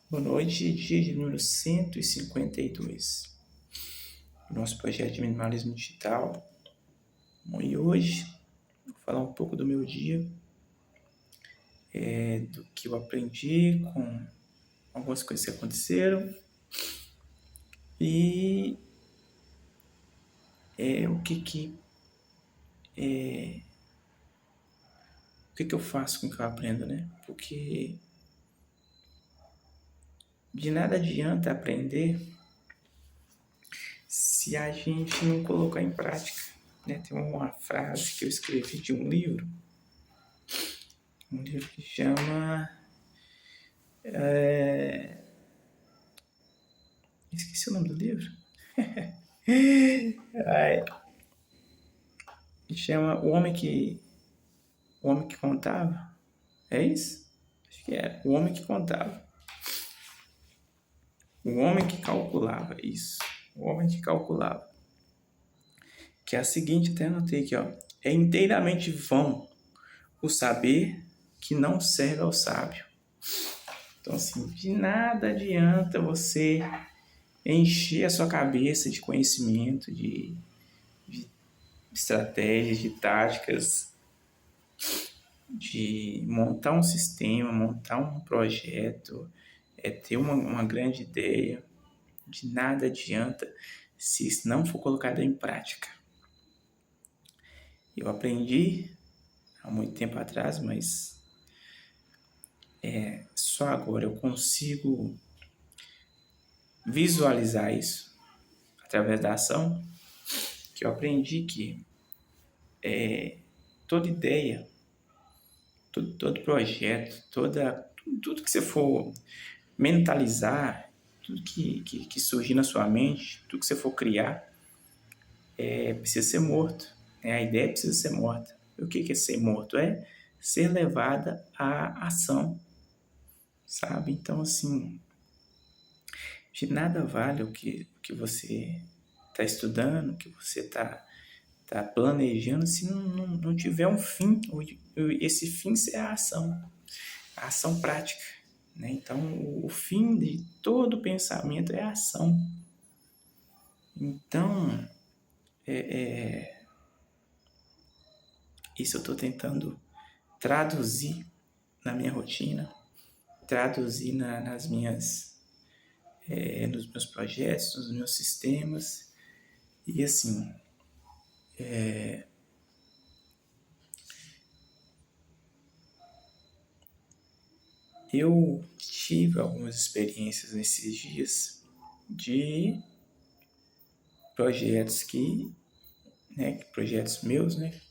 Boa noite, dia de número 152 do nosso projeto de minimalismo digital. Bom, e hoje vou falar um pouco do meu dia, do que eu aprendi com algumas coisas que aconteceram e o que eu faço com o que eu aprendo, né? Porque de nada adianta aprender se a gente não colocar em prática, né? Tem uma frase que eu escrevi de um livro que chama... Esqueci o nome do livro. Ai, chama O Homem que Contava. É isso? Acho que é. O Homem que Contava. O Homem que Calculava. Isso. O Homem que Calculava. Que é a seguinte, até anotei aqui, ó. É inteiramente vão o saber que não serve ao sábio. Então, assim, de nada adianta você encher a sua cabeça de conhecimento, de estratégias, de táticas, de montar um sistema, montar um projeto, ter uma grande ideia. De nada adianta se isso não for colocado em prática. Eu aprendi há muito tempo atrás, mas só agora eu consigo visualizar isso através da ação, que eu aprendi que toda ideia, todo projeto, tudo que você for mentalizar, tudo que surgir na sua mente, tudo que você for criar, precisa ser morto. A ideia precisa ser morta. E o que é ser morto? É ser levada à ação, sabe? Então, assim, de nada vale o que você está estudando, o que você está planejando, se não tiver um fim. Esse fim é a ação prática. Né? Então, o fim de todo pensamento é a ação. Então, isso eu estou tentando traduzir na minha rotina, traduzir nos meus projetos, nos meus sistemas. E assim, eu tive algumas experiências nesses dias de projetos projetos meus, né,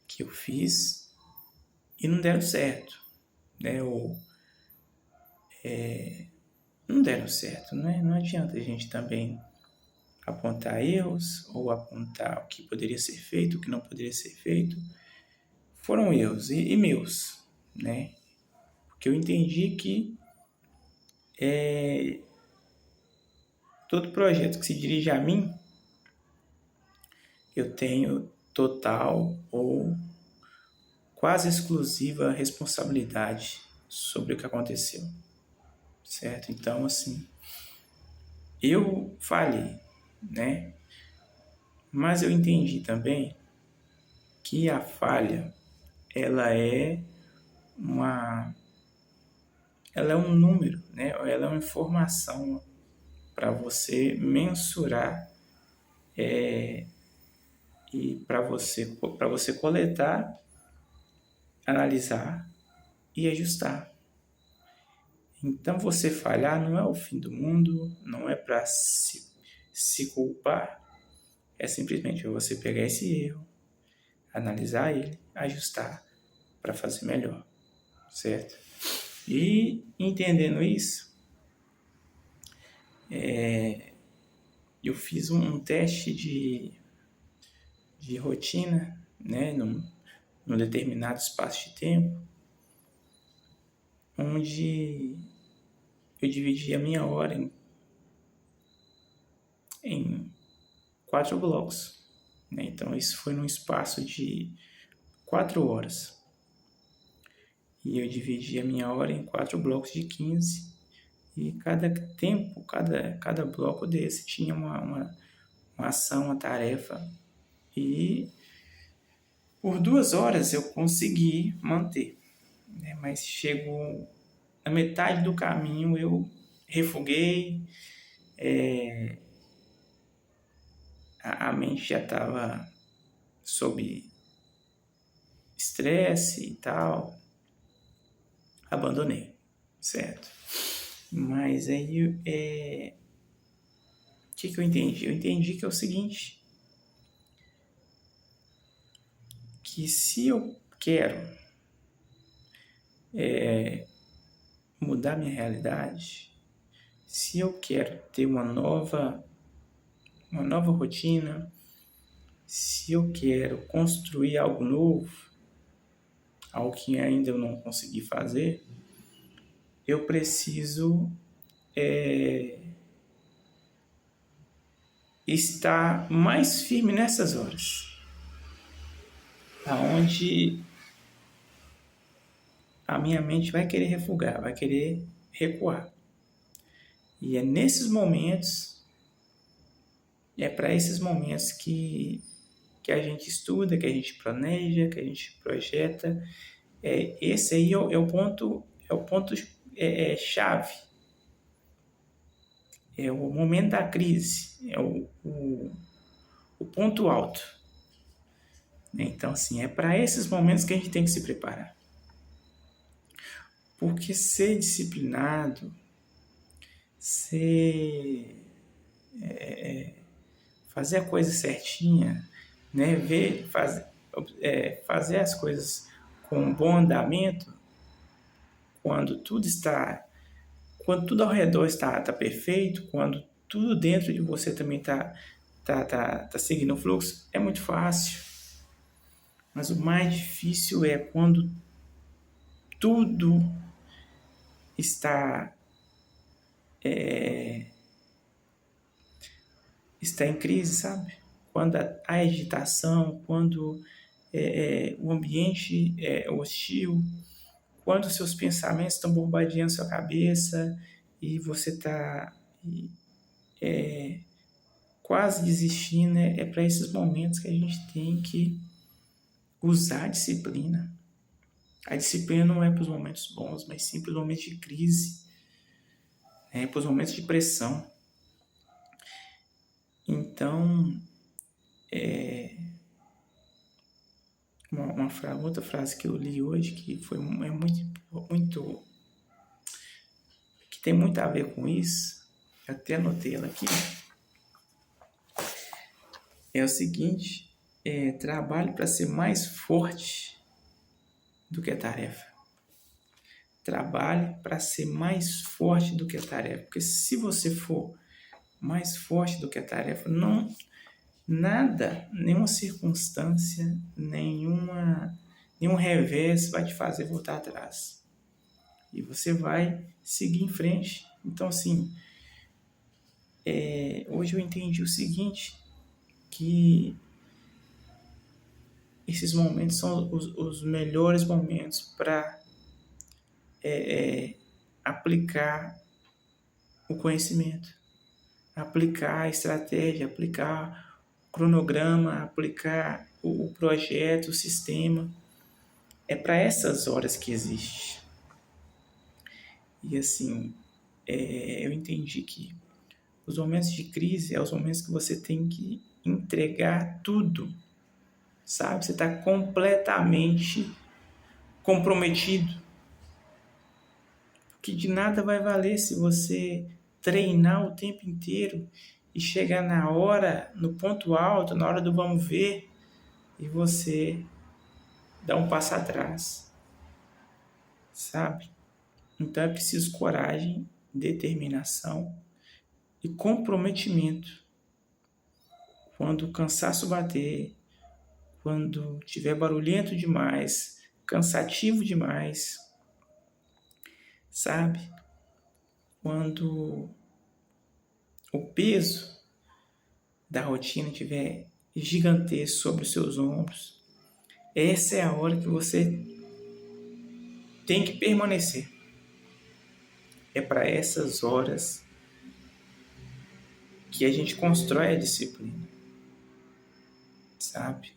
que eu fiz e não deram certo, né, não deram certo, né? Não adianta a gente também apontar erros ou apontar o que poderia ser feito, o que não poderia ser feito. Foram erros e meus, né? Porque eu entendi que todo projeto que se dirige a mim, eu tenho total ou quase exclusiva responsabilidade sobre o que aconteceu, certo? Então, assim, eu falhei, né? Mas eu entendi também que a falha, ela é um número, né? Ela é uma informação para você mensurar e para você coletar, analisar e ajustar. Então, você falhar não é o fim do mundo, não é para se culpar, é simplesmente você pegar esse erro, analisar ele, ajustar para fazer melhor, certo? E entendendo isso, eu fiz um teste de rotina, né, num determinado espaço de tempo, onde eu dividi a minha hora em 4 blocos. Né? Então, isso foi num espaço de 4 horas. E eu dividi a minha hora em 4 blocos de 15. E cada tempo, cada bloco desse tinha uma ação, uma tarefa. E por 2 horas eu consegui manter, né? Mas chegou na metade do caminho, eu refuguei, a mente já estava sob estresse e tal, abandonei, certo? Mas aí, o que eu entendi? Eu entendi que é o seguinte, que se eu quero mudar minha realidade, se eu quero ter uma nova rotina, se eu quero construir algo novo, algo que ainda eu não consegui fazer, eu preciso estar mais firme nessas horas, aonde a minha mente vai querer refugar, vai querer recuar. E é nesses momentos, é para esses momentos que a gente estuda, que a gente planeja, que a gente projeta. Esse aí é o ponto chave. É o momento da crise, é o ponto alto. Então, assim, é para esses momentos que a gente tem que se preparar. Porque ser disciplinado, fazer a coisa certinha, né? Fazer as coisas com um bom andamento, quando tudo ao redor está perfeito, quando tudo dentro de você também está seguindo o fluxo, é muito fácil. Mas o mais difícil é quando tudo está em crise, sabe? Quando há agitação, quando o ambiente é hostil, quando seus pensamentos estão bombardeando sua cabeça e você está quase desistindo, é para esses momentos que a gente tem que usar a disciplina. A disciplina não é para os momentos bons, mas sim para os momentos de crise, para os momentos de pressão. Então, outra frase que eu li hoje, que foi muito que tem muito a ver com isso, eu até anotei ela aqui, é o seguinte: trabalhe para ser mais forte do que a tarefa. Trabalhe para ser mais forte do que a tarefa. Porque se você for mais forte do que a tarefa, nada, nenhuma circunstância, nenhum revés vai te fazer voltar atrás. E você vai seguir em frente. Então, assim, hoje eu entendi o seguinte, que esses momentos são os melhores momentos para aplicar o conhecimento, aplicar a estratégia, aplicar o cronograma, aplicar o projeto, o sistema. É para essas horas que existe. E assim, eu entendi que os momentos de crise são os momentos que você tem que entregar tudo, sabe? Você está completamente comprometido. Que de nada vai valer se você treinar o tempo inteiro e chegar na hora, no ponto alto, na hora do vamos ver, e você dá um passo atrás, sabe? Então é preciso coragem, determinação e comprometimento. Quando o cansaço bater, quando tiver barulhento demais, cansativo demais, sabe? Quando o peso da rotina estiver gigantesco sobre os seus ombros, essa é a hora que você tem que permanecer. é para essas horas que a gente constrói a disciplina, sabe?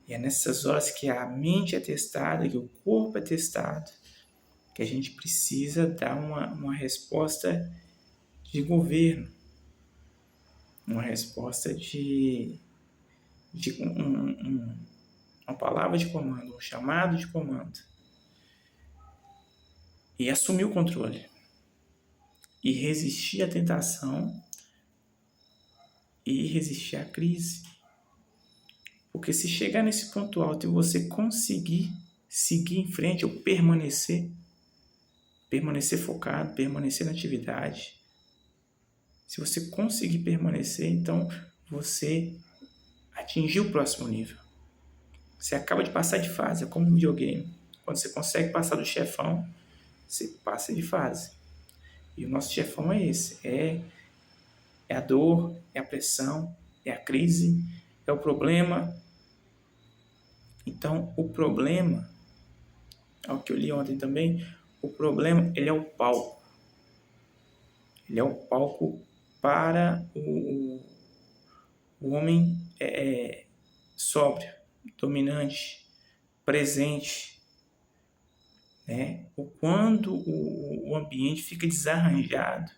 E é nessas horas que a mente é testada, que o corpo é testado, que a gente precisa dar uma resposta de governo, uma resposta de uma palavra de comando, um chamado de comando. E assumir o controle. E resistir à tentação e resistir à crise. Porque se chegar nesse ponto alto e você conseguir seguir em frente ou permanecer focado, permanecer na atividade, se você conseguir permanecer, então você atingiu o próximo nível. Você acaba de passar de fase, é como um videogame. Quando você consegue passar do chefão, você passa de fase. E o nosso chefão é esse, é a dor, é a pressão, é a crise, é o problema. Então, o problema, é o que eu li ontem também, o problema, ele é o palco. Ele é o palco para o homem sóbrio, dominante, presente. Né? Quando o ambiente fica desarranjado,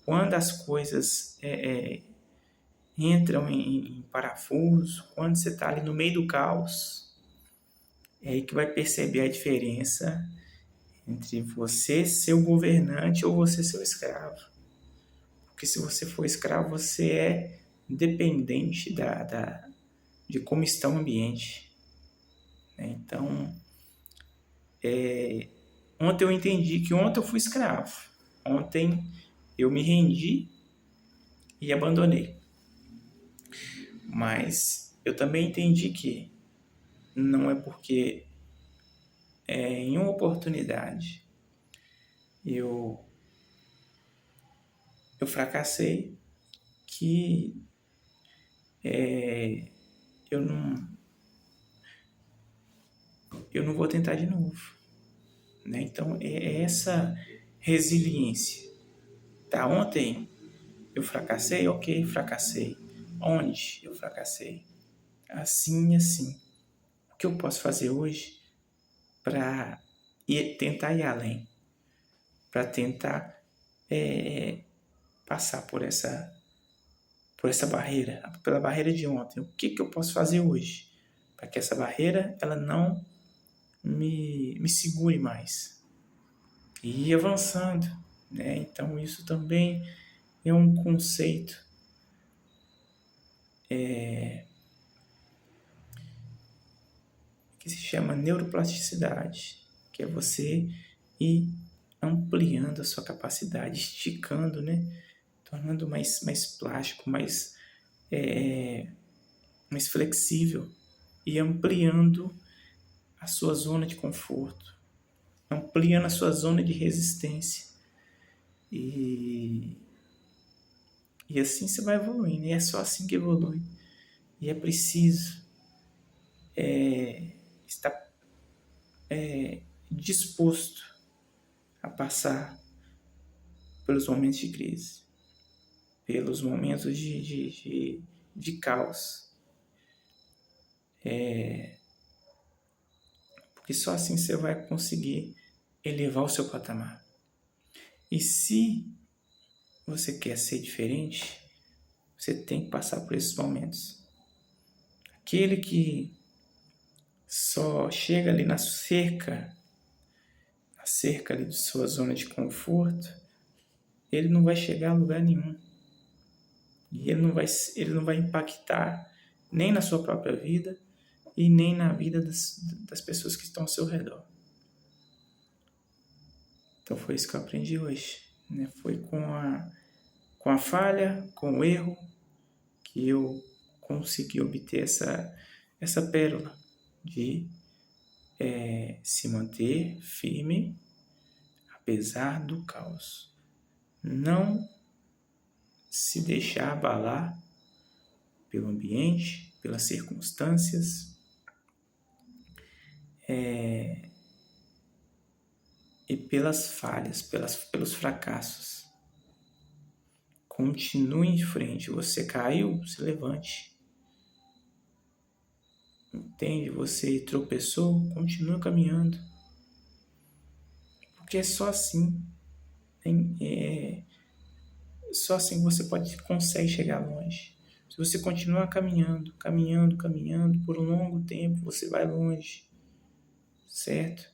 quando as coisas entram em parafuso, quando você está ali no meio do caos, é aí que vai perceber a diferença entre você ser o governante ou você ser o escravo. Porque se você for escravo, você é dependente de como está o ambiente. Então, ontem eu entendi que ontem eu fui escravo. Ontem eu me rendi e abandonei. Mas eu também entendi que não é porque em uma oportunidade eu fracassei que eu não vou tentar de novo. Né? Então, é essa resiliência. Tá, ontem eu fracassei? Ok, fracassei. Onde eu fracassei? Assim e assim. O que eu posso fazer hoje para tentar ir além? Para tentar passar por essa barreira, pela barreira de ontem. O que eu posso fazer hoje para que essa barreira ela não me segure mais? E ir avançando. Né? Então, isso também é um conceito que se chama neuroplasticidade, que é você ir ampliando a sua capacidade, esticando, né? Tornando mais plástico, mais flexível e ampliando a sua zona de conforto, ampliando a sua zona de resistência. E assim você vai evoluindo, e é só assim que evolui. E é preciso estar disposto a passar pelos momentos de crise, pelos momentos de caos. Porque só assim você vai conseguir elevar o seu patamar. E se você quer ser diferente, você tem que passar por esses momentos. Aquele que só chega ali na cerca ali de sua zona de conforto, ele não vai chegar a lugar nenhum. E ele não vai impactar nem na sua própria vida e nem na vida das pessoas que estão ao seu redor. Então foi isso que eu aprendi hoje. Né? Foi com a falha, com o erro, que eu consegui obter essa pérola de se manter firme apesar do caos. Não se deixar abalar pelo ambiente, pelas circunstâncias. e pelas falhas, pelos fracassos. Continue em frente. Você caiu, se levante. Entende? Você tropeçou, continue caminhando. Porque é só assim. Só assim você consegue chegar longe. Se você continuar caminhando por um longo tempo, você vai longe. Certo?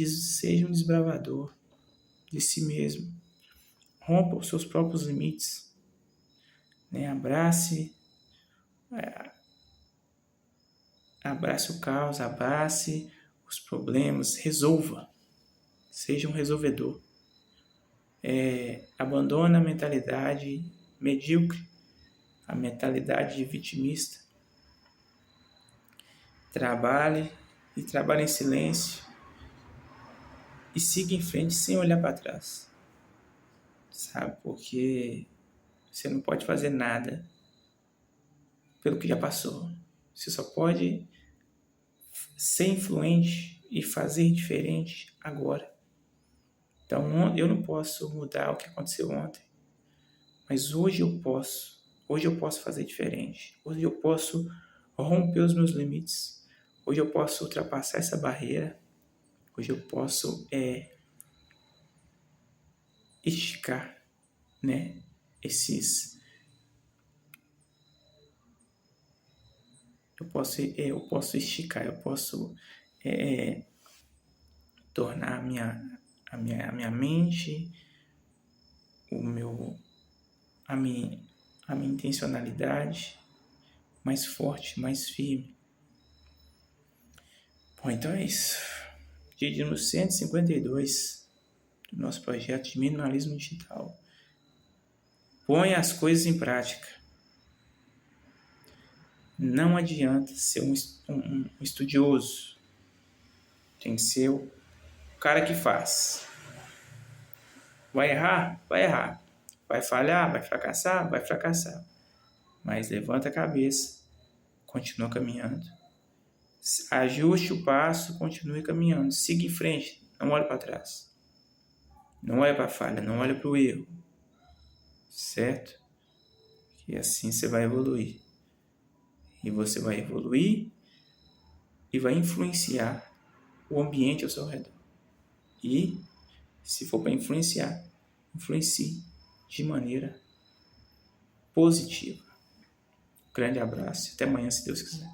Seja um desbravador de si mesmo. Rompa os seus próprios limites. Né? Abrace o caos, abrace os problemas, resolva. Seja um resolvedor. Abandone a mentalidade medíocre, a mentalidade vitimista. Trabalhe em silêncio e siga em frente sem olhar para trás. Sabe? Porque você não pode fazer nada pelo que já passou. Você só pode ser influente e fazer diferente agora. Então, eu não posso mudar o que aconteceu ontem, mas hoje eu posso. Hoje eu posso fazer diferente. Hoje eu posso romper os meus limites. Hoje eu posso ultrapassar essa barreira. Hoje eu posso esticar, né, eu posso esticar, eu posso tornar a minha mente, a minha intencionalidade mais forte, mais firme. Bom, então é isso. Dia de número 152 do nosso projeto de minimalismo digital. Põe as coisas em prática. Não adianta ser um estudioso. Tem que ser o cara que faz. Vai errar? Vai errar. Vai falhar? Vai fracassar? Vai fracassar. Mas levanta a cabeça. Continua caminhando. Ajuste o passo. Continue caminhando. Siga em frente. Não olhe para trás. Não olhe para a falha. Não olhe para o erro. Certo? E assim você vai evoluir. E você vai evoluir e vai influenciar o ambiente ao seu redor. E, se for para influenciar, influencie de maneira positiva. Grande abraço. Até amanhã, se Deus quiser.